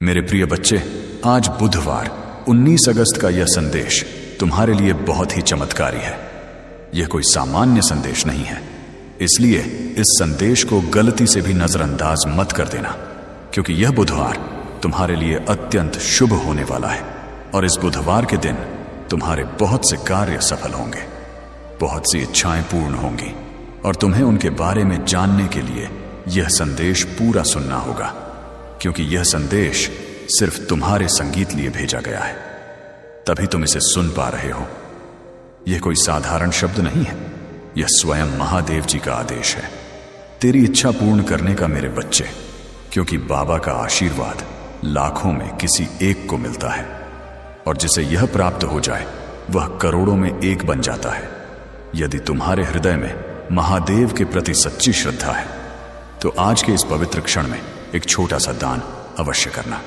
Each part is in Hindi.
मेरे प्रिय बच्चे, आज बुधवार 19 अगस्त का यह संदेश तुम्हारे लिए बहुत ही चमत्कारी है। यह कोई सामान्य संदेश नहीं है, इसलिए इस संदेश को गलती से भी नजरअंदाज मत कर देना, क्योंकि यह बुधवार तुम्हारे लिए अत्यंत शुभ होने वाला है और इस बुधवार के दिन तुम्हारे बहुत से कार्य सफल होंगे, बहुत सी इच्छाएं पूर्ण होंगी और तुम्हें उनके बारे में जानने के लिए यह संदेश पूरा सुनना होगा, क्योंकि यह संदेश सिर्फ तुम्हारे संगीत लिए भेजा गया है, तभी तुम इसे सुन पा रहे हो। यह कोई साधारण शब्द नहीं है, यह स्वयं महादेव जी का आदेश है, तेरी इच्छा पूर्ण करने का मेरे बच्चे, क्योंकि बाबा का आशीर्वाद लाखों में किसी एक को मिलता है और जिसे यह प्राप्त हो जाए वह करोड़ों में एक बन जाता है। यदि तुम्हारे हृदय में महादेव के प्रति सच्ची श्रद्धा है तो आज के इस पवित्र क्षण में एक छोटा सा दान अवश्य करना।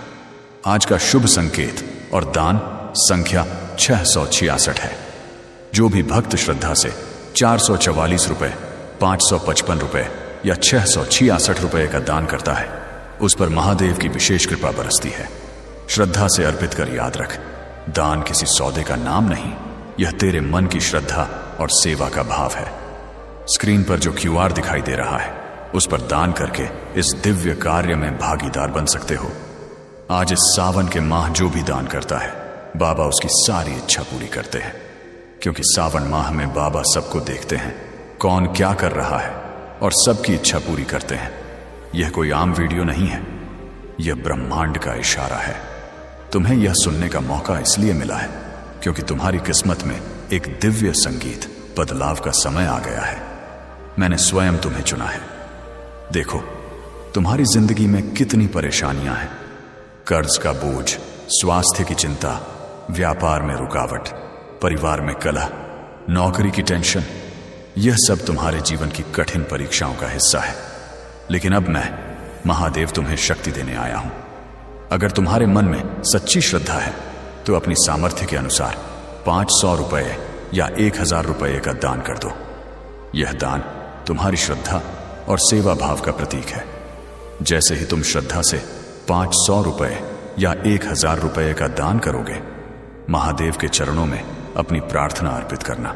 आज का शुभ संकेत और दान संख्या 666 है। जो भी भक्त श्रद्धा से 444 रुपए, 555 रुपए या 666 रुपए का दान करता है, उस पर महादेव की विशेष कृपा बरसती है। श्रद्धा से अर्पित कर याद रख, दान किसी सौदे का नाम नहीं, यह तेरे मन की श्रद्धा और सेवा का भाव है। स्क्रीन पर जो QR दिखाई दे रहा है, उस पर दान करके इस दिव्य कार्य में भागीदार बन सकते हो। आज इस सावन के माह जो भी दान करता है, बाबा उसकी सारी इच्छा पूरी करते हैं, क्योंकि सावन माह में बाबा सबको देखते हैं, कौन क्या कर रहा है और सबकी इच्छा पूरी करते हैं। यह कोई आम वीडियो नहीं है, यह ब्रह्मांड का इशारा है। तुम्हें यह सुनने का मौका इसलिए मिला है क्योंकि तुम्हारी किस्मत में एक दिव्य संगीत बदलाव का समय आ गया है। मैंने स्वयं तुम्हें चुना है। देखो, तुम्हारी जिंदगी में कितनी परेशानियां हैं, कर्ज का बोझ, स्वास्थ्य की चिंता, व्यापार में रुकावट, परिवार में कलह, नौकरी की टेंशन, यह सब तुम्हारे जीवन की कठिन परीक्षाओं का हिस्सा है। लेकिन अब मैं महादेव तुम्हें शक्ति देने आया हूं। अगर तुम्हारे मन में सच्ची श्रद्धा है तो अपनी सामर्थ्य के अनुसार 500 रुपए या 1000 रुपए का दान कर दो। यह दान तुम्हारी श्रद्धा और सेवा भाव का प्रतीक है। जैसे ही तुम श्रद्धा से 500 रुपए या 1000 रुपए का दान करोगे, महादेव के चरणों में अपनी प्रार्थना अर्पित करना।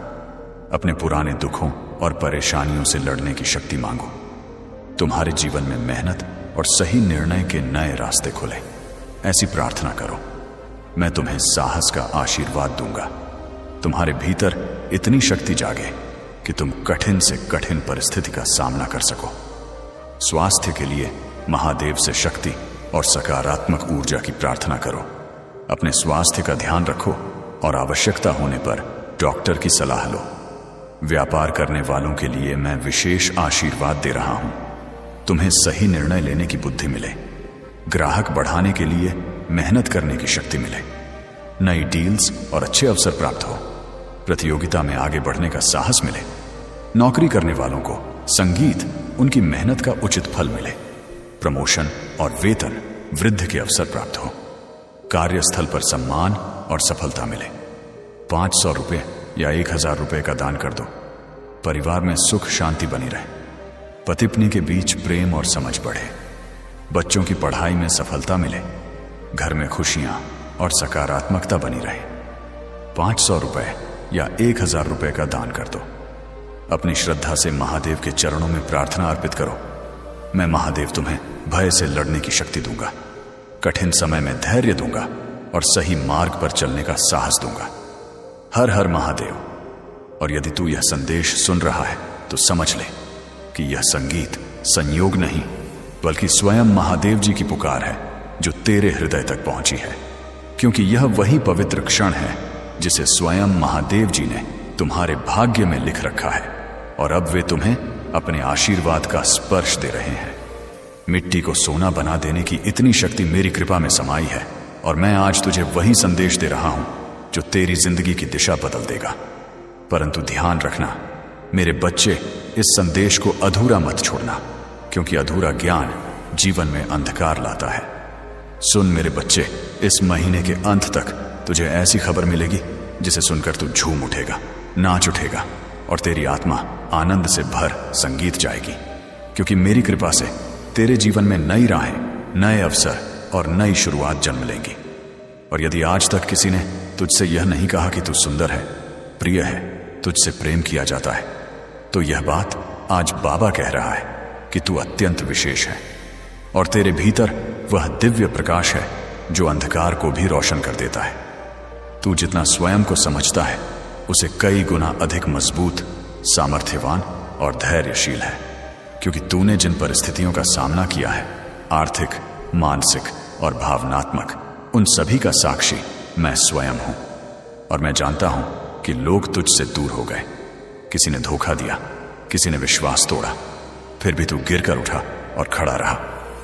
अपने पुराने दुखों और परेशानियों से लड़ने की शक्ति मांगो। तुम्हारे जीवन में मेहनत और सही निर्णय के नए रास्ते खुले, ऐसी प्रार्थना करो। मैं तुम्हें साहस का आशीर्वाद दूंगा। तुम्हारे भीतर इतनी शक्ति जागे कि तुम कठिन से कठिन परिस्थिति का सामना कर सको। स्वास्थ्य के लिए महादेव से शक्ति और सकारात्मक ऊर्जा की प्रार्थना करो। अपने स्वास्थ्य का ध्यान रखो और आवश्यकता होने पर डॉक्टर की सलाह लो। व्यापार करने वालों के लिए मैं विशेष आशीर्वाद दे रहा हूं। तुम्हें सही निर्णय लेने की बुद्धि मिले, ग्राहक बढ़ाने के लिए मेहनत करने की शक्ति मिले, नई डील्स और अच्छे अवसर प्राप्त हो, प्रतियोगिता में आगे बढ़ने का साहस मिले। नौकरी करने वालों को संगीत उनकी मेहनत का उचित फल मिले, प्रमोशन और वेतन वृद्धि के अवसर प्राप्त हो, कार्यस्थल पर सम्मान और सफलता मिले। 500 रुपए या 1000 रुपए का दान कर दो। परिवार में सुख शांति बनी रहे, पति पत्नी के बीच प्रेम और समझ बढ़े, बच्चों की पढ़ाई में सफलता मिले, घर में खुशियां और सकारात्मकता बनी रहे। 500 रुपए या 1000 रुपए का दान कर दो। अपनी श्रद्धा से महादेव के चरणों में प्रार्थना अर्पित करो। मैं महादेव तुम्हें भय से लड़ने की शक्ति दूंगा, कठिन समय में धैर्य दूंगा और सही मार्ग पर चलने का साहस दूंगा। हर हर महादेव। और यदि तू यह संदेश सुन रहा है तो समझ ले कि यह संगीत संयोग नहीं, बल्कि स्वयं महादेव जी की पुकार है जो तेरे हृदय तक पहुंची है, क्योंकि यह वही पवित्र क्षण है जिसे स्वयं महादेव जी ने तुम्हारे भाग्य में लिख रखा है और अब वे तुम्हें अपने आशीर्वाद का स्पर्श दे रहे हैं। मिट्टी को सोना बना देने की इतनी शक्ति मेरी कृपा में समाई है और मैं आज तुझे वही संदेश दे रहा हूं जो तेरी जिंदगी की दिशा बदल देगा। परंतु ध्यान रखना मेरे बच्चे, इस संदेश को अधूरा मत छोड़ना, क्योंकि अधूरा ज्ञान जीवन में अंधकार लाता है। सुन मेरे बच्चे, इस महीने के अंत तक तुझे ऐसी खबर मिलेगी जिसे सुनकर तू झूम उठेगा, नाच उठेगा और तेरी आत्मा आनंद से भर संगीत जाएगी, क्योंकि मेरी कृपा से तेरे जीवन में नई राहें, नए अवसर और नई शुरुआत जन्म लेंगी। और यदि आज तक किसी ने तुझसे यह नहीं कहा कि तू सुंदर है, प्रिय है, तुझसे प्रेम किया जाता है, तो यह बात आज बाबा कह रहा है कि तू अत्यंत विशेष है और तेरे भीतर वह दिव्य प्रकाश है जो अंधकार को भी रोशन कर देता है। तू जितना स्वयं को समझता है उसे कई गुना अधिक मजबूत, सामर्थ्यवान और धैर्यशील है, क्योंकि तूने जिन परिस्थितियों का सामना किया है, आर्थिक, मानसिक और भावनात्मक, उन सभी का साक्षी मैं स्वयं हूं। और मैं जानता हूं कि लोग तुझसे दूर हो गए, किसी ने धोखा दिया, किसी ने विश्वास तोड़ा, फिर भी तू गिरकर उठा और खड़ा रहा,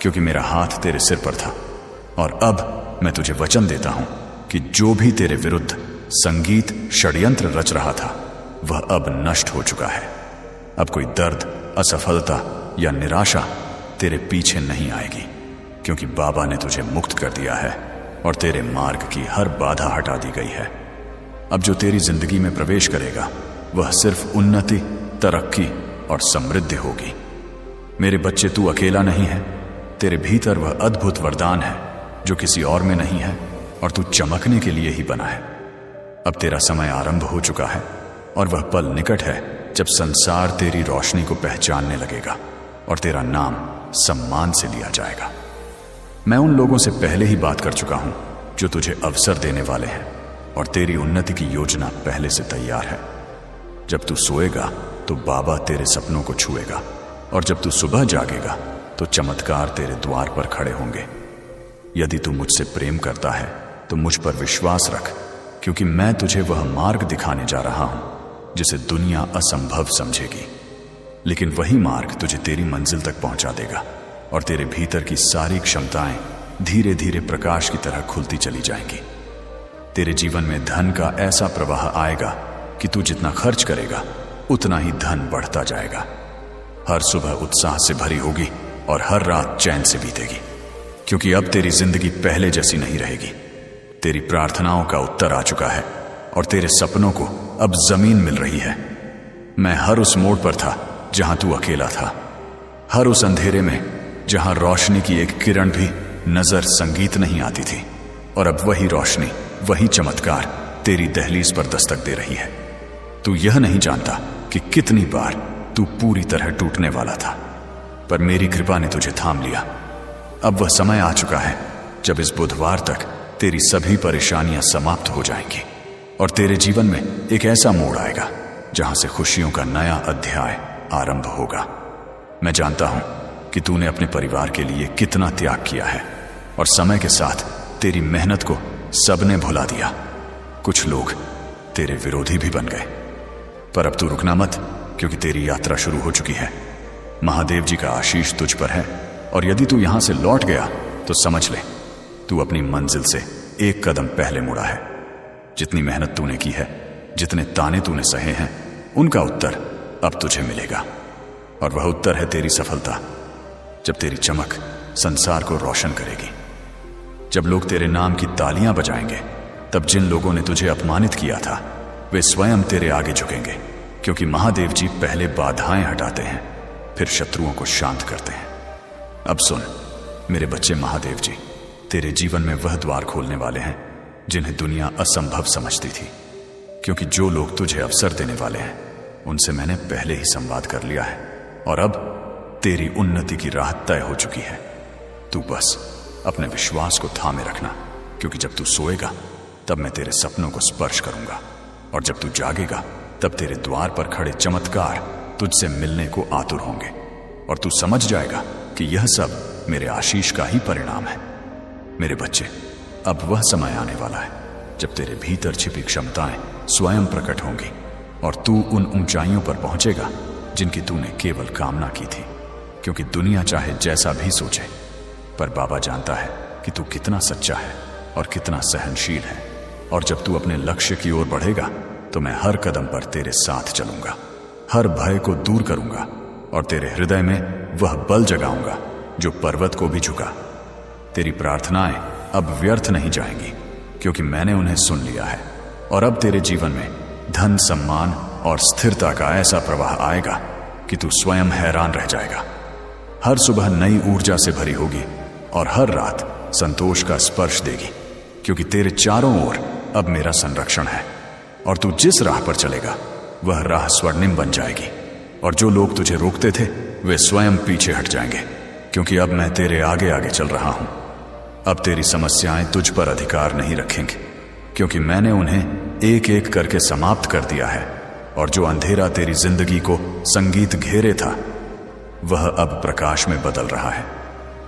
क्योंकि मेरा हाथ तेरे सिर पर था। और अब मैं तुझे वचन देता हूं कि जो भी तेरे विरुद्ध संगीत षड्यंत्र रच रहा था वह अब नष्ट हो चुका है। अब कोई दर्द, असफलता या निराशा तेरे पीछे नहीं आएगी, क्योंकि बाबा ने तुझे मुक्त कर दिया है और तेरे मार्ग की हर बाधा हटा दी गई है। अब जो तेरी जिंदगी में प्रवेश करेगा वह सिर्फ उन्नति, तरक्की और समृद्धि होगी। मेरे बच्चे, तू अकेला नहीं है। तेरे भीतर वह अद्भुत वरदान है जो किसी और में नहीं है, और तू चमकने के लिए ही बना है। अब तेरा समय आरंभ हो चुका है और वह पल निकट है जब संसार तेरी रोशनी को पहचानने लगेगा और तेरा नाम सम्मान से लिया जाएगा। मैं उन लोगों से पहले ही बात कर चुका हूं जो तुझे अवसर देने वाले हैं, और तेरी उन्नति की योजना पहले से तैयार है। जब तू सोएगा तो बाबा तेरे सपनों को छुएगा, और जब तू सुबह जागेगा तो चमत्कार तेरे द्वार पर खड़े होंगे। यदि तू मुझसे प्रेम करता है तो मुझ पर विश्वास रख, क्योंकि मैं तुझे वह मार्ग दिखाने जा रहा हूं जिसे दुनिया असंभव समझेगी, लेकिन वही मार्ग तुझे तेरी मंजिल तक पहुंचा देगा, और तेरे भीतर की सारी क्षमताएं धीरे धीरे प्रकाश की तरह खुलती चली जाएंगी। तेरे जीवन में धन का ऐसा प्रवाह आएगा कि तू जितना खर्च करेगा उतना ही धन बढ़ता जाएगा। हर सुबह उत्साह से भरी होगी और हर रात चैन से बीतेगी, क्योंकि अब तेरी जिंदगी पहले जैसी नहीं रहेगी। तेरी प्रार्थनाओं का उत्तर आ चुका है और तेरे सपनों को अब जमीन मिल रही है। मैं हर उस मोड़ पर था जहां तू अकेला था, हर उस अंधेरे में जहां रोशनी की एक किरण भी नजर संगीत नहीं आती थी, और अब वही रोशनी, वही चमत्कार तेरी दहलीज पर दस्तक दे रही है। तू यह नहीं जानता कि कितनी बार तू पूरी तरह टूटने वाला था, पर मेरी कृपा ने तुझे थाम लिया। अब वह समय आ चुका है जब इस बुधवार तक तेरी सभी परेशानियां समाप्त हो जाएंगी और तेरे जीवन में एक ऐसा मोड़ आएगा जहां से खुशियों का नया अध्याय आरंभ होगा। मैं जानता हूं कि तूने अपने परिवार के लिए कितना त्याग किया है, और समय के साथ तेरी मेहनत को सबने भुला दिया। कुछ लोग तेरे विरोधी भी बन गए, पर अब तू रुकना मत, क्योंकि तेरी यात्रा शुरू हो चुकी है। महादेव जी का आशीष तुझ पर है, और यदि तू यहां से लौट गया तो समझ ले तू अपनी मंजिल से एक कदम पहले मुड़ा है। जितनी मेहनत तूने की है, जितने ताने तूने सहे हैं, उनका उत्तर अब तुझे मिलेगा, और वह उत्तर है तेरी सफलता। जब तेरी चमक संसार को रोशन करेगी, जब लोग तेरे नाम की तालियां बजाएंगे, तब जिन लोगों ने तुझे अपमानित किया था वे स्वयं तेरे आगे झुकेंगे, क्योंकि महादेव जी पहले बाधाएं हटाते हैं, फिर शत्रुओं को शांत करते हैं। अब सुन मेरे बच्चे, महादेव जी तेरे जीवन में वह द्वार खोलने वाले हैं जिन्हें दुनिया असंभव समझती थी, क्योंकि जो लोग तुझे अवसर देने वाले हैं उनसे मैंने पहले ही संवाद कर लिया है, और अब तेरी उन्नति की राह तय हो चुकी है। तू बस अपने विश्वास को थामे रखना, क्योंकि जब तू सोएगा तब मैं तेरे सपनों को स्पर्श करूंगा, और जब तू जागेगा तब तेरे द्वार पर खड़े चमत्कार तुझसे मिलने को आतुर होंगे, और तू समझ जाएगा कि यह सब मेरे आशीष का ही परिणाम है। मेरे बच्चे, अब वह समय आने वाला है जब तेरे भीतर छिपी क्षमताएं स्वयं प्रकट होंगी, और तू उन ऊंचाइयों पर पहुंचेगा जिनकी तूने केवल कामना की थी, क्योंकि दुनिया चाहे जैसा भी सोचे, पर बाबा जानता है कि तू कितना सच्चा है और कितना सहनशील है। और जब तू अपने लक्ष्य की ओर बढ़ेगा तो मैं हर कदम पर तेरे साथ चलूंगा, हर भय को दूर करूंगा, और तेरे हृदय में वह बल जगाऊंगा जो पर्वत को भी झुका। तेरी प्रार्थनाएं अब व्यर्थ नहीं जाएंगी, क्योंकि मैंने उन्हें सुन लिया है, और अब तेरे जीवन में धन, सम्मान और स्थिरता का ऐसा प्रवाह आएगा कि तू स्वयं हैरान रह जाएगा। हर सुबह नई ऊर्जा से भरी होगी, और हर रात संतोष का स्पर्श देगी, क्योंकि तेरे चारों ओर अब मेरा संरक्षण है। और तू जिस राह पर चलेगा वह राह स्वर्णिम बन जाएगी, और जो लोग तुझे रोकते थे वे स्वयं पीछे हट जाएंगे, क्योंकि अब मैं तेरे आगे आगे चल रहा हूं। अब तेरी समस्याएं तुझ पर अधिकार नहीं रखेंगी, क्योंकि मैंने उन्हें एक एक करके समाप्त कर दिया है। और जो अंधेरा तेरी जिंदगी को संगीत घेरे था वह अब प्रकाश में बदल रहा है।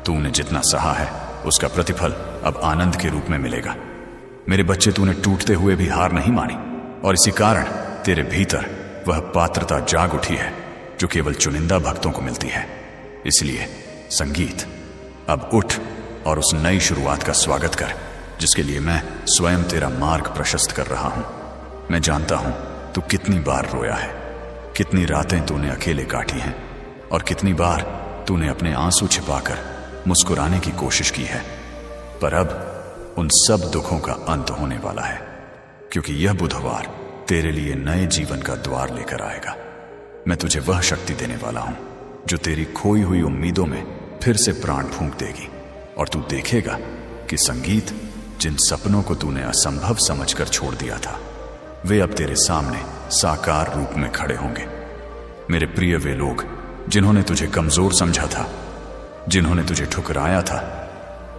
तूने जितना सहा है उसका प्रतिफल अब आनंद के रूप में मिलेगा। मेरे बच्चे, तूने टूटते हुए भी हार नहीं मानी, और इसी कारण तेरे भीतर वह पात्रता जाग उठी है जो केवल चुनिंदा भक्तों को मिलती है। इसलिए संगीत, अब उठ और उस नई शुरुआत का स्वागत कर जिसके लिए मैं स्वयं तेरा मार्ग प्रशस्त कर रहा हूं। मैं जानता हूं तू कितनी बार रोया है, कितनी रातें तूने अकेले काटी हैं, और कितनी बार तूने अपने आंसू छिपाकर मुस्कुराने की कोशिश की है। पर अब उन सब दुखों का अंत होने वाला है, क्योंकि यह बुधवार तेरे लिए नए जीवन का द्वार लेकर आएगा। मैं तुझे वह शक्ति देने वाला हूं जो तेरी खोई हुई उम्मीदों में फिर से प्राण फूंक देगी, और तू देखेगा कि संगीत, जिन सपनों को तूने असंभव समझकर छोड़ दिया था, वे अब तेरे सामने साकार रूप में खड़े होंगे। मेरे प्रिय, वे लोग जिन्होंने तुझे कमजोर समझा था, जिन्होंने तुझे ठुकराया था,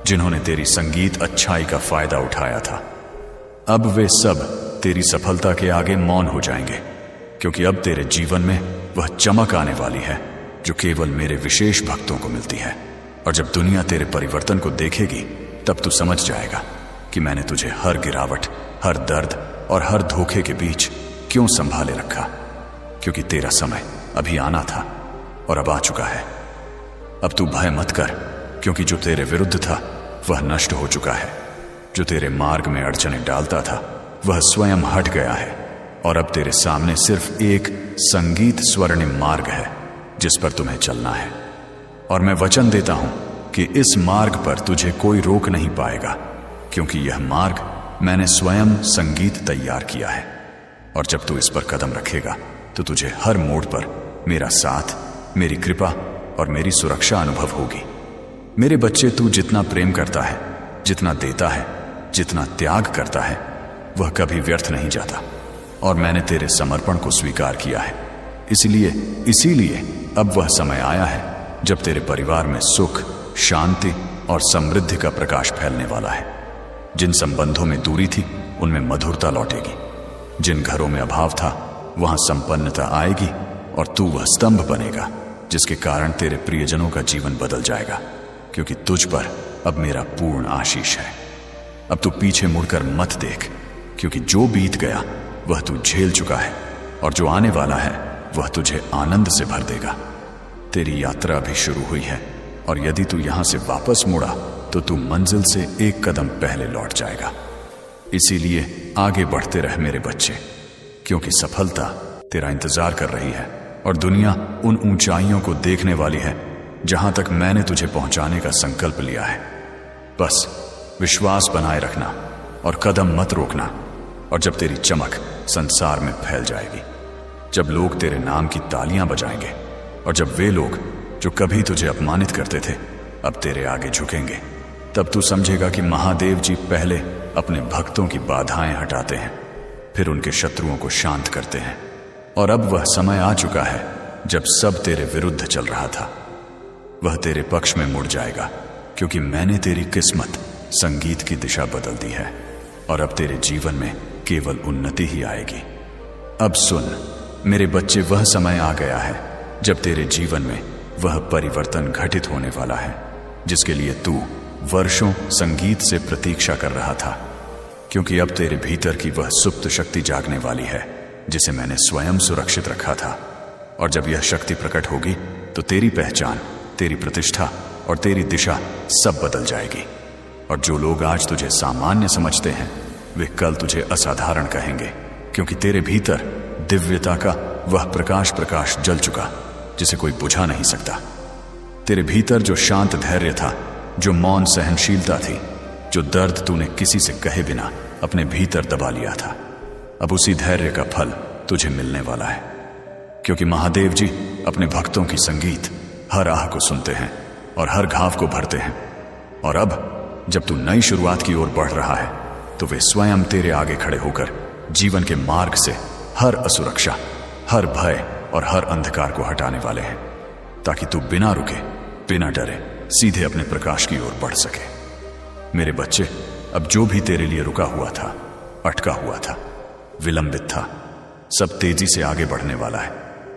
जिन्होंने तेरी संगीत अच्छाई का फायदा उठाया था, अब वे सब तेरी सफलता के आगे मौन हो जाएंगे, क्योंकि अब तेरे जीवन में वह चमक आने वाली है जो केवल मेरे विशेष भक्तों को मिलती है। और जब दुनिया तेरे परिवर्तन को देखेगी तब तू समझ जाएगा कि मैंने तुझे हर गिरावट, हर दर्द और हर धोखे के बीच क्यों संभाले रखा, क्योंकि तेरा समय अभी आना था और अब आ चुका है। अब तू भय मत कर, क्योंकि जो तेरे विरुद्ध था वह नष्ट हो चुका है। जो तेरे मार्ग में अड़चने डालता था वह स्वयं हट गया है, और अब तेरे सामने सिर्फ एक संगीत स्वर्णिम मार्ग है जिस पर तुम्हें चलना है। और मैं वचन देता हूं कि इस मार्ग पर तुझे कोई रोक नहीं पाएगा, क्योंकि यह मार्ग मैंने स्वयं संगीत तैयार किया है। और जब तू इस पर कदम रखेगा तो तुझे हर मोड़ पर मेरा साथ, मेरी कृपा और मेरी सुरक्षा अनुभव होगी। मेरे बच्चे, तू जितना प्रेम करता है, जितना देता है, जितना त्याग करता है, वह कभी व्यर्थ नहीं जाता, और मैंने तेरे समर्पण को स्वीकार किया है। इसीलिए अब वह समय आया है जब तेरे परिवार में सुख, शांति और समृद्धि का प्रकाश फैलने वाला है। जिन संबंधों में दूरी थी उनमें मधुरता लौटेगी, जिन घरों में अभाव था वहां संपन्नता आएगी, और तू वह स्तंभ बनेगा जिसके कारण तेरे प्रियजनों का जीवन बदल जाएगा, क्योंकि तुझ पर अब मेरा पूर्ण आशीष है। अब तू पीछे मुड़कर मत देख, क्योंकि जो बीत गया वह तू झेल चुका है, और जो आने वाला है वह तुझे आनंद से भर देगा। तेरी यात्रा अभी शुरू हुई है, और यदि तू यहां से वापस मुड़ा तो तू मंजिल से एक कदम पहले लौट जाएगा। इसीलिए आगे बढ़ते रह मेरे बच्चे, क्योंकि सफलता तेरा इंतजार कर रही है, और दुनिया उन ऊंचाइयों को देखने वाली है जहां तक मैंने तुझे पहुंचाने का संकल्प लिया है। बस विश्वास बनाए रखना और कदम मत रोकना, और जब तेरी चमक संसार में फैल जाएगी, जब लोग तेरे नाम की तालियां बजाएंगे, और जब वे लोग जो कभी तुझे अपमानित करते थे अब तेरे आगे झुकेंगे, तब तू समझेगा कि महादेव जी पहले अपने भक्तों की बाधाएं हटाते हैं, फिर उनके शत्रुओं को शांत करते हैं। और अब वह समय आ चुका है जब सब तेरे विरुद्ध चल रहा था वह तेरे पक्ष में मुड़ जाएगा, क्योंकि मैंने तेरी किस्मत, संगीत की दिशा बदल दी है, और अब तेरे जीवन में केवल उन्नति ही आएगी। अब सुन मेरे बच्चे, वह समय आ गया है जब तेरे जीवन में वह परिवर्तन घटित होने वाला है जिसके लिए तू वर्षों संगीत से प्रतीक्षा कर रहा था, क्योंकि अब तेरे भीतर की वह सुप्त शक्ति जागने वाली है जिसे मैंने स्वयं सुरक्षित रखा था। और जब यह शक्ति प्रकट होगी तो तेरी पहचान, तेरी प्रतिष्ठा और तेरी दिशा सब बदल जाएगी। और जो लोग आज तुझे सामान्य समझते हैं वे कल तुझे असाधारण कहेंगे, क्योंकि तेरे भीतर दिव्यता का वह प्रकाश जल चुका जिसे कोई बुझा नहीं सकता। तेरे भीतर जो शांत धैर्य था, जो मौन सहनशीलता थी, जो दर्द तूने किसी से कहे बिना अपने भीतर दबा लिया था, अब उसी धैर्य का फल तुझे मिलने वाला है, क्योंकि महादेव जी अपने भक्तों की संगीत हर आह को सुनते हैं और हर घाव को भरते हैं। और अब जब तू नई शुरुआत की ओर बढ़ रहा है तो वे स्वयं तेरे आगे खड़े होकर जीवन के मार्ग से हर असुरक्षा, हर भय और हर अंधकार को हटाने वाले हैं, ताकि तू बिना रुके, बिना डरे सीधे अपने प्रकाश की ओर बढ़ सके। मेरे बच्चे, अब जो भी तेरे लिए रुका हुआ था, अटका हुआ था, विलंबित था, सब तेजी से आगे बढ़ने वाला है,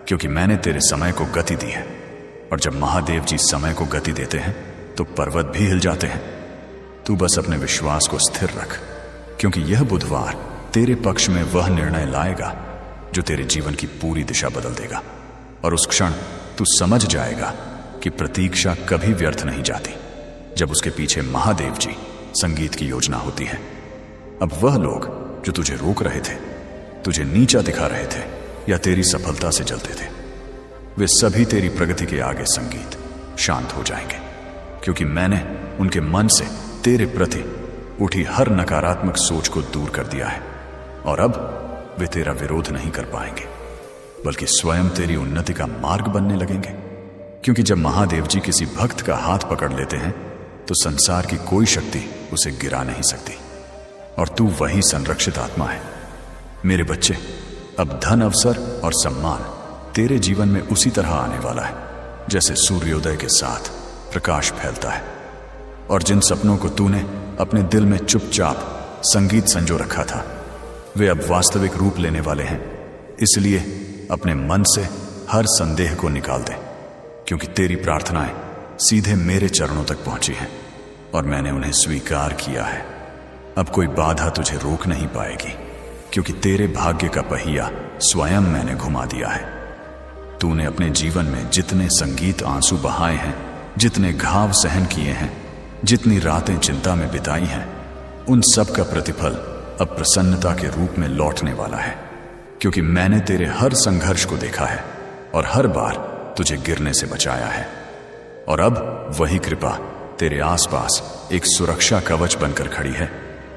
क्योंकि मैंने तेरे समय को गति दी है। और जब महादेव जी समय को गति देते हैं तो पर्वत भी हिल जाते हैं। तू बस अपने विश्वास को स्थिर रख, क्योंकि यह बुधवार तेरे पक्ष में वह निर्णय लाएगा जो तेरे जीवन की पूरी दिशा बदल देगा। और उस क्षण तू समझ जाएगा कि प्रतीक्षा कभी व्यर्थ नहीं जाती, जब उसके पीछे महादेव जी संगीत की योजना होती है। अब वह लोग जो तुझे रोक रहे थे, तुझे नीचा दिखा रहे थे या तेरी सफलता से जलते थे, वे सभी तेरी प्रगति के आगे संगीत शांत हो जाएंगे, क्योंकि मैंने उनके मन से तेरे प्रति उठी हर नकारात्मक सोच को दूर कर दिया है। और अब वे तेरा विरोध नहीं कर पाएंगे, बल्कि स्वयं तेरी उन्नति का मार्ग बनने लगेंगे। क्योंकि जब महादेव जी किसी भक्त का हाथ पकड़ लेते हैं तो संसार की कोई शक्ति उसे गिरा नहीं सकती, और तू वही संरक्षित आत्मा है। मेरे बच्चे, अब धन, अवसर और सम्मान तेरे जीवन में उसी तरह आने वाला है जैसे सूर्योदय के साथ प्रकाश फैलता है। और जिन सपनों को तूने अपने दिल में चुपचाप संगीत संजो रखा था, वे अब वास्तविक रूप लेने वाले हैं। इसलिए अपने मन से हर संदेह को निकाल दे, क्योंकि तेरी प्रार्थनाएं सीधे मेरे चरणों तक पहुंची हैं और मैंने उन्हें स्वीकार किया है। अब कोई बाधा तुझे रोक नहीं पाएगी, क्योंकि तेरे भाग्य का पहिया स्वयं मैंने घुमा दिया है। तूने अपने जीवन में जितने संगीत आंसू बहाए हैं, जितने घाव सहन किए हैं, जितनी रातें चिंता में बिताई हैं, उन सब का प्रतिफल अब प्रसन्नता के रूप में लौटने वाला है, क्योंकि मैंने तेरे हर संघर्ष को देखा है और हर बार तुझे गिरने से बचाया है। और अब वही कृपा तेरे आसपास एक सुरक्षा कवच बनकर खड़ी है,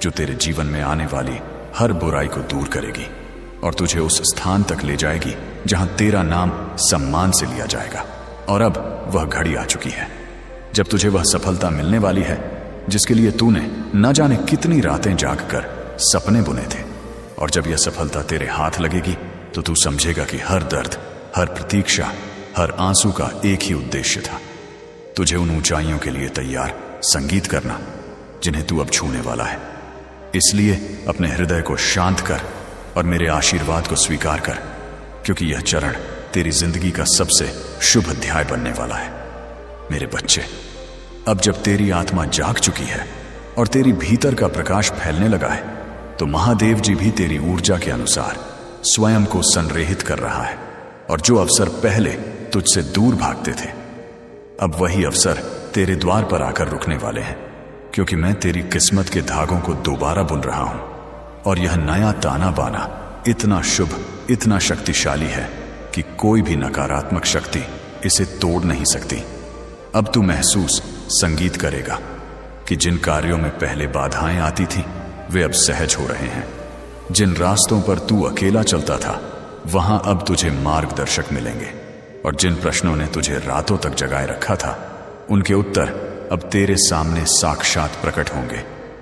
जो तेरे जीवन में आने वाली हर बुराई को दूर करेगी और तुझे उस स्थान तक ले जाएगी जहां तेरा नाम सम्मान से लिया जाएगा। और अब वह घड़ी आ चुकी है जब तुझे वह सफलता मिलने वाली है जिसके लिए तूने न जाने कितनी रातें जागकर सपने बुने थे। और जब यह सफलता तेरे हाथ लगेगी तो तू समझेगा कि हर दर्द, हर प्रतीक्षा, हर आंसू का एक ही उद्देश्य था, तुझे उन ऊंचाइयों के लिए तैयार संगीत करना जिन्हें तू अब छूने वाला है। इसलिए अपने हृदय को शांत कर और मेरे आशीर्वाद को स्वीकार कर, क्योंकि यह चरण तेरी जिंदगी का सबसे शुभ अध्याय बनने वाला है। मेरे बच्चे, अब जब तेरी आत्मा जाग चुकी है और तेरी भीतर का प्रकाश फैलने लगा है, तो महादेव जी भी तेरी ऊर्जा के अनुसार स्वयं को संरेहित कर रहा है। और जो अवसर पहले तुझसे दूर भागते थे, अब वही अवसर तेरे द्वार पर आकर रुकने वाले हैं, क्योंकि मैं तेरी किस्मत के धागों को दोबारा बुन रहा हूं। और यह नया ताना बाना इतना शुभ, इतना शक्तिशाली है कि कोई भी नकारात्मक शक्ति इसे तोड़ नहीं सकती। अब तू महसूस संगीत करेगा कि जिन कार्यों में पहले बाधाएं आती थीं, वे अब सहज हो रहे हैं। जिन रास्तों पर तू अकेला चलता था, वहां अब तुझे मार्गदर्शक मिलेंगे। और जिन प्रश्नों ने तुझे रातों तक जगाए रखा था, उनके उत्तर अब तेरे सामने साक्षात प्रकट होंगे,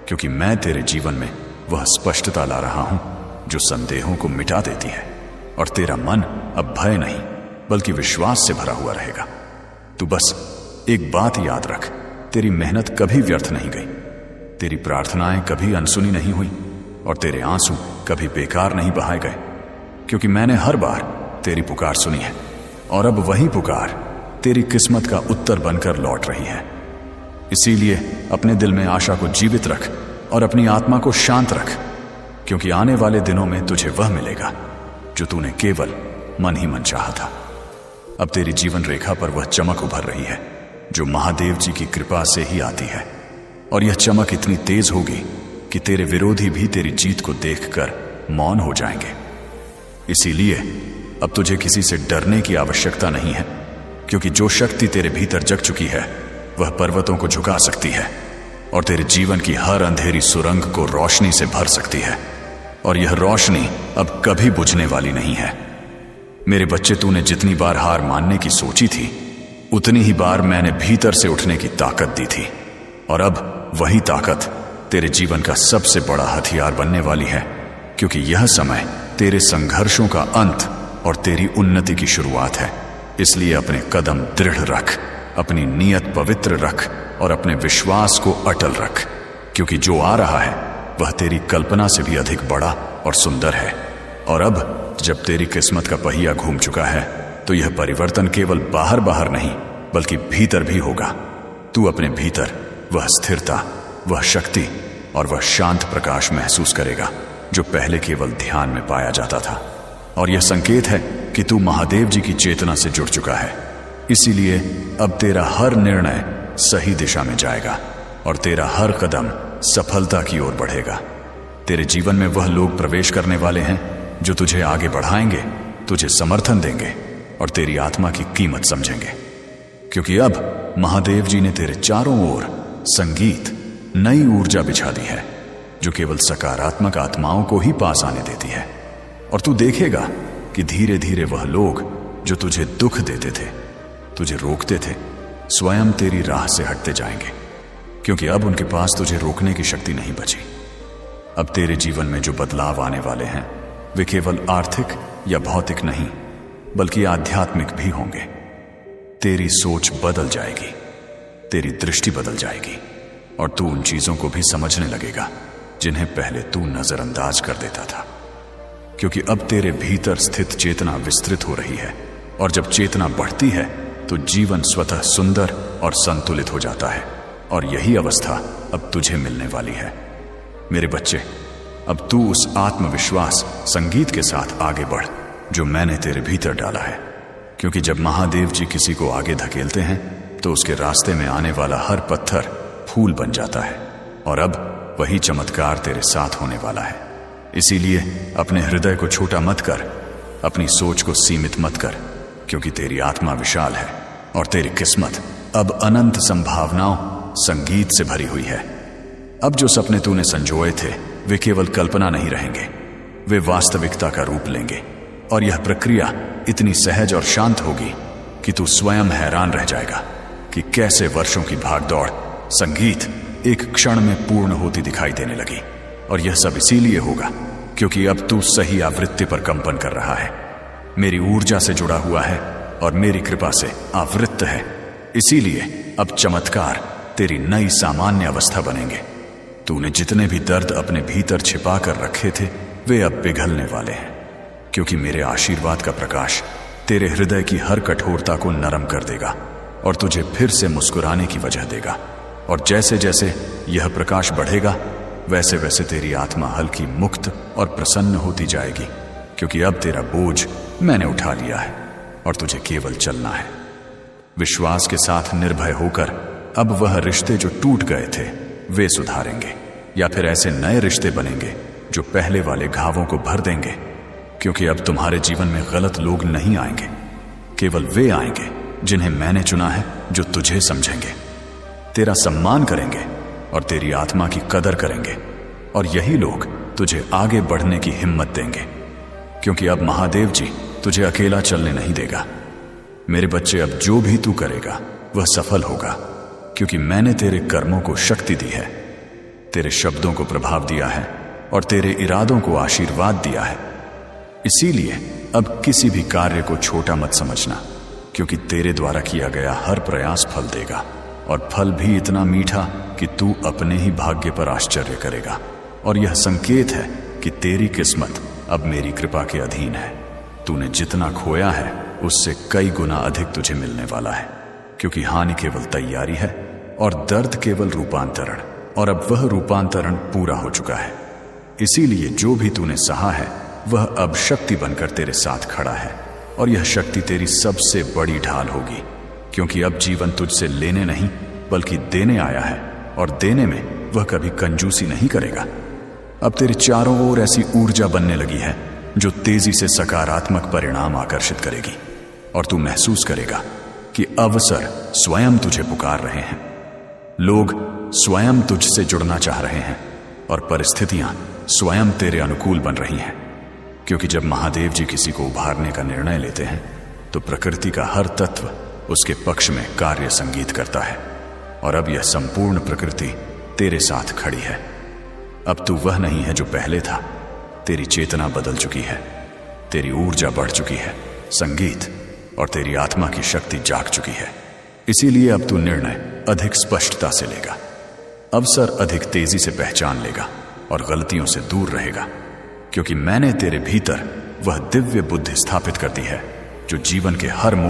क्योंकि मैं तेरे जीवन में वह स्पष्टता ला रहा हूं जो संदेहों को मिटा देती है। और तेरा मन अब भय नहीं बल्कि विश्वास से भरा हुआ रहेगा। तू बस एक बात याद रख, तेरी मेहनत कभी व्यर्थ नहीं गई, तेरी प्रार्थनाएं कभी अनसुनी नहीं हुई और तेरे आंसू कभी बेकार नहीं बहाए गए, क्योंकि मैंने हर बार तेरी पुकार सुनी है। और अब वही पुकार तेरी किस्मत का उत्तर बनकर लौट रही है। इसीलिए अपने दिल में आशा को जीवित रख और अपनी आत्मा को शांत रख, क्योंकि आने वाले दिनों में तुझे वह मिलेगा जो तूने केवल मन ही मन चाहा था। अब तेरी जीवन रेखा पर वह चमक उभर रही है जो महादेव जी की कृपा से ही आती है। और यह चमक इतनी तेज होगी कि तेरे विरोधी भी तेरी जीत को देखकर मौन हो जाएंगे। इसीलिए अब तुझे किसी से डरने की आवश्यकता नहीं है, क्योंकि जो शक्ति तेरे भीतर जग चुकी है वह पर्वतों को झुका सकती है और तेरे जीवन की हर अंधेरी सुरंग को रोशनी से भर सकती है। और यह रोशनी अब कभी बुझने वाली नहीं है। मेरे बच्चे, तूने जितनी बार हार मानने की सोची थी, उतनी ही बार मैंने भीतर से उठने की ताकत दी थी। और अब वही ताकत तेरे जीवन का सबसे बड़ा हथियार बनने वाली है, क्योंकि यह समय तेरे संघर्षों का अंत और तेरी उन्नति की शुरुआत है। इसलिए अपने कदम दृढ़ रख, अपनी नीयत पवित्र रख और अपने विश्वास को अटल रख, क्योंकि जो आ रहा है वह तेरी कल्पना से भी अधिक बड़ा और सुंदर है। और अब जब तेरी किस्मत का पहिया घूम चुका है तो यह परिवर्तन केवल बाहर बाहर नहीं बल्कि भीतर भी होगा। तू अपने भीतर वह स्थिरता, वह शक्ति और वह शांत प्रकाश महसूस करेगा जो पहले केवल ध्यान में पाया जाता था। और यह संकेत है कि तू महादेव जी की चेतना से जुड़ चुका है। इसीलिए अब तेरा हर निर्णय सही दिशा में जाएगा और तेरा हर कदम सफलता की ओर बढ़ेगा। तेरे जीवन में वह लोग प्रवेश करने वाले हैं जो तुझे आगे बढ़ाएंगे, तुझे समर्थन देंगे और तेरी आत्मा की कीमत समझेंगे, क्योंकि अब महादेव जी ने तेरे चारों ओर संगीत, नई ऊर्जा बिछा दी है जो केवल सकारात्मक आत्माओं को ही पास आने देती है। और तू देखेगा कि धीरे धीरे वह लोग जो तुझे दुख देते थे, तुझे रोकते थे, स्वयं तेरी राह से हटते जाएंगे, क्योंकि अब उनके पास तुझे रोकने की शक्ति नहीं बची। अब तेरे जीवन में जो बदलाव आने वाले हैं वे केवल आर्थिक या भौतिक नहीं बल्कि आध्यात्मिक भी होंगे। तेरी सोच बदल जाएगी, तेरी दृष्टि बदल जाएगी और तू उन चीजों को भी समझने लगेगा जिन्हें पहले तू नजरअंदाज कर देता था, क्योंकि अब तेरे भीतर स्थित चेतना विस्तृत हो रही है। और जब चेतना बढ़ती है तो जीवन स्वतः सुंदर और संतुलित हो जाता है। और यही अवस्था अब तुझे मिलने वाली है। मेरे बच्चे, अब तू उस आत्मविश्वास संगीत के साथ आगे बढ़ जो मैंने तेरे भीतर डाला है, क्योंकि जब महादेव जी किसी को आगे धकेलते हैं तो उसके रास्ते में आने वाला हर पत्थर फूल बन जाता है। और अब वही चमत्कार तेरे साथ होने वाला है। इसीलिए अपने हृदय को छोटा मत कर, अपनी सोच को सीमित मत कर, क्योंकि तेरी आत्मा विशाल है और तेरी किस्मत अब अनंत संभावनाओं, संगीत से भरी हुई है। अब जो सपने तूने संजोए थे वे केवल कल्पना नहीं रहेंगे, वे वास्तविकता का रूप लेंगे। और यह प्रक्रिया इतनी सहज और शांत होगी कि तू स्वयं हैरान रह जाएगा कि कैसे वर्षों की भागदौड़ संगीत एक क्षण में पूर्ण होती दिखाई देने लगी। और यह सब इसीलिए होगा क्योंकि अब तू सही आवृत्ति पर कंपन कर रहा है, मेरी ऊर्जा से जुड़ा हुआ है और मेरी कृपा से आवृत्त है। इसीलिए अब चमत्कार तेरी नई सामान्य अवस्था बनेंगे। तूने जितने भी दर्द अपने भीतर छिपा कर रखे थे वे अब पिघलने वाले हैं, क्योंकि मेरे आशीर्वाद का प्रकाश तेरे हृदय की हर कठोरता को नरम कर देगा और तुझे फिर से मुस्कुराने की वजह देगा। और जैसे जैसे यह प्रकाश बढ़ेगा वैसे वैसे तेरी आत्मा हल्की, मुक्त और प्रसन्न होती जाएगी, क्योंकि अब तेरा बोझ मैंने उठा लिया है और तुझे केवल चलना है। विश्वास के साथ निर्भय होकर अब वह रिश्ते जो टूट गए थे वे सुधारेंगे, या फिर ऐसे नए रिश्ते बनेंगे जो पहले वाले घावों को भर देंगे, क्योंकि अब तुम्हारे जीवन में गलत लोग नहीं आएंगे, केवल वे आएंगे जिन्हें मैंने चुना है, जो तुझे समझेंगे, तेरा सम्मान करेंगे और तेरी आत्मा की कदर करेंगे। और यही लोग तुझे आगे बढ़ने की हिम्मत देंगे, क्योंकि अब महादेव जी तुझे अकेला चलने नहीं देगा। मेरे बच्चे, अब जो भी तू करेगा वह सफल होगा, क्योंकि मैंने तेरे कर्मों को शक्ति दी है, तेरे शब्दों को प्रभाव दिया है और तेरे इरादों को आशीर्वाद दिया है। इसीलिए अब किसी भी कार्य को छोटा मत समझना, क्योंकि तेरे द्वारा किया गया हर प्रयास फल देगा, और फल भी इतना मीठा कि तू अपने ही भाग्य पर आश्चर्य करेगा। और यह संकेत है कि तेरी किस्मत अब मेरी कृपा के अधीन है। तूने जितना खोया है उससे कई गुना अधिक तुझे मिलने वाला है, क्योंकि हानि केवल तैयारी है और दर्द केवल रूपांतरण, और अब वह रूपांतरण पूरा हो चुका है। इसीलिए जो भी तूने सहा है वह अब शक्ति बनकर तेरे साथ खड़ा है, और यह शक्ति तेरी सबसे बड़ी ढाल होगी, क्योंकि अब जीवन तुझसे लेने नहीं बल्कि देने आया है, और देने में वह कभी कंजूसी नहीं करेगा। अब तेरे चारों ओर ऐसी ऊर्जा बनने लगी है जो तेजी से सकारात्मक परिणाम आकर्षित करेगी, और तू महसूस करेगा कि अवसर स्वयं तुझे पुकार रहे हैं, लोग स्वयं तुझसे जुड़ना चाह रहे हैं, और परिस्थितियां स्वयं तेरे अनुकूल बन रही हैं। क्योंकि जब महादेव जी किसी को उभारने का निर्णय लेते हैं तो प्रकृति का हर तत्व उसके पक्ष में कार्य संगीत करता है, और अब यह संपूर्ण प्रकृति तेरे साथ खड़ी है। अब तू वह नहीं है जो पहले था। तेरी चेतना बदल चुकी है, तेरी ऊर्जा बढ़ चुकी है, संगीत और तेरी आत्मा की शक्ति जाग चुकी है। इसीलिए अब तू निर्णय अधिक स्पष्टता से लेगा, अवसर अधिक तेजी से पहचान लेगा और गलतियों से दूर रहेगा, क्योंकि मैंने तेरे भीतर वह दिव्य बुद्धि स्थापित कर दी है जो जीवन के हर मोड़